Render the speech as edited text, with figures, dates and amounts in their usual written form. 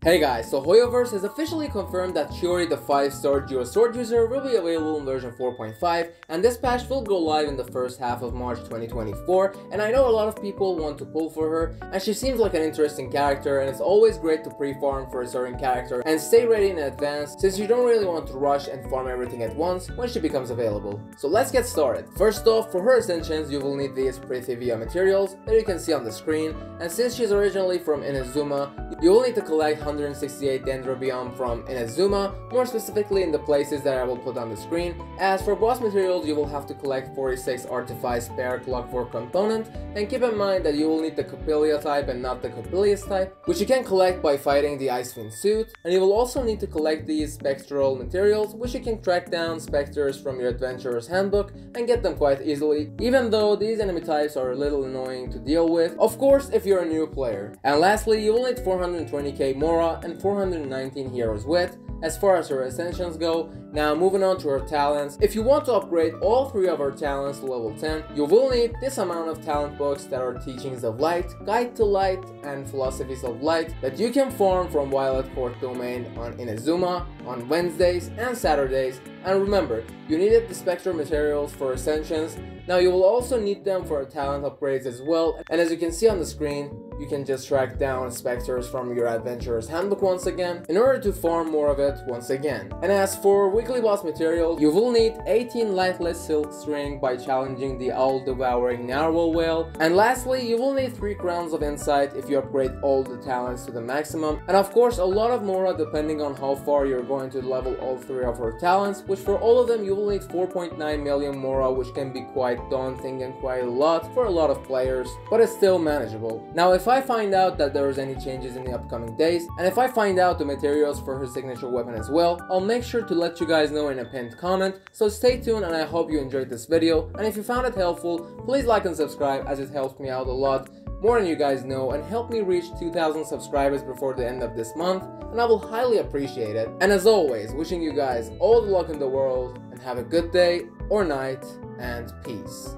Hey guys, so Hoyoverse has officially confirmed that CHIORI, the 5-star Sword user, will be available in version 4.5, and this patch will go live in the first half of March 2024, and I know a lot of people want to pull for her, and she seems like an interesting character, and it's always great to pre-farm for a certain character and stay ready in advance, since you don't really want to rush and farm everything at once when she becomes available. So let's get started. First off, for her Ascensions, you will need these pretty via materials that you can see on the screen, and since she's originally from Inazuma, you will need to collect 168 Dendrobium from Inazuma, more specifically in the places that I will put on the screen. As for boss materials, you will have to collect 46 Artifice Spare Clockwork Component, and keep in mind that you will need the Copilia type and not the Copileus type, which you can collect by fighting the Ice Fiend suit, and you will also need to collect these Spectral materials, which you can track down Spectres from your Adventurer's Handbook and get them quite easily, even though these enemy types are a little annoying to deal with, of course if you're a new player. And lastly, you will need 420k Mora and 419 Heroes Wit as far as her Ascensions go. Now moving on to her talents, if you want to upgrade all 3 of her talents to level 10, you will need this amount of talent books that are Teachings of Light, Guide to Light, and Philosophies of Light that you can farm from Violet Court Domain on Inazuma on Wednesdays and Saturdays. And remember, you needed the Spectral materials for Ascensions. Now you will also need them for talent upgrades as well, and as you can see on the screen, you can just track down Spectres from your Adventurer's Handbook once again in order to farm more of it once again. And as for weekly boss materials, you will need 18 Lightless Silk String by challenging the Owl-Devouring Narwhal Whale, and lastly, you will need 3 Crowns of Insight if you upgrade all the talents to the maximum, and of course a lot of Mora depending on how far you're going to level all 3 of her talents, which for all of them you will need 4.9 million Mora, which can be quite daunting and quite a lot for a lot of players, but it's still manageable. Now if I find out that there's any changes in the upcoming days, and if I find out the materials for her signature weapon as well, I'll make sure to let you guys know in a pinned comment, so stay tuned, and I hope you enjoyed this video, and if you found it helpful, please like and subscribe as it helps me out a lot more than you guys know, and help me reach 2,000 subscribers before the end of this month, and I will highly appreciate it. And as always, wishing you guys all the luck in the world, and have a good day or night, and peace.